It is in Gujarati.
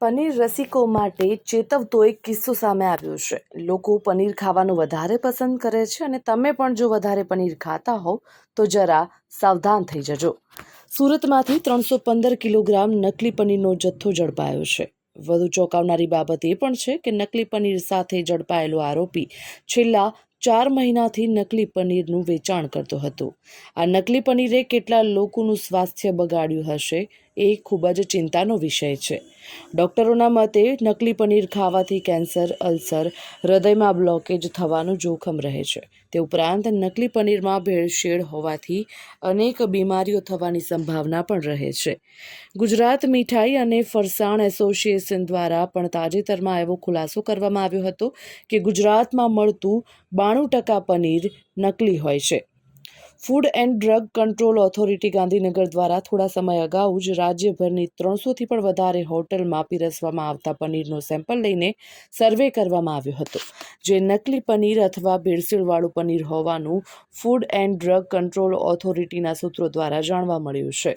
પનીર રસિકો માટે ચેતવતો એક કિસ્સો સામે આવ્યો છે। લોકો પનીર ખાવાનું વધારે પસંદ કરે છે અને તમે પણ જો વધારે પનીર ખાતા હોવ તો જરા સાવધાન થઈ જજો। સુરતમાંથી 315 કિલોગ્રામ નકલી પનીરનો જથ્થો ઝડપાયો છે। વધુ ચોંકાવનારી બાબત એ પણ છે કે નકલી પનીર સાથે ઝડપાયેલો આરોપી છેલ્લા 4 મહિનાથી નકલી પનીરનું વેચાણ કરતો હતો। આ નકલી પનીરે કેટલા લોકોનું સ્વાસ્થ્ય બગાડ્યું હશે એ ખૂબ જ ચિંતાનો વિષય છે। ડોક્ટરોના મતે નકલી પનીર ખાવાથી કેન્સર, અલ્સર, હૃદયમાં બ્લોકેજ થવાનું જોખમ રહે છે। તે ઉપરાંત નકલી પનીરમાં ભેળસેળ હોવાથી અનેક બીમારીઓ થવાની સંભાવના પણ રહે છે। ગુજરાત મીઠાઈ અને ફરસાણ એસોસિએશન દ્વારા પણ તાજેતરમાં એવો ખુલાસો કરવામાં આવ્યો હતો કે ગુજરાતમાં મળતું 92% પનીર નકલી હોય છે। Food and drug control authority Gandhinagar દ્વારા થોડા સમય અગાઉ જ રાજ્યભરની 300થી પણ વધારે હોટલમાં પીરસવામાં આવતા પનીરનો સેમ્પલ લઈને સર્વે કરવામાં આવ્યો હતો, જે નકલી પનીર અથવા ભેળસેળવાળું પનીર હોવાનું ફૂડ એન્ડ ડ્રગ કંટ્રોલ ઓથોરિટીના સૂત્રો દ્વારા જાણવા મળ્યું છે।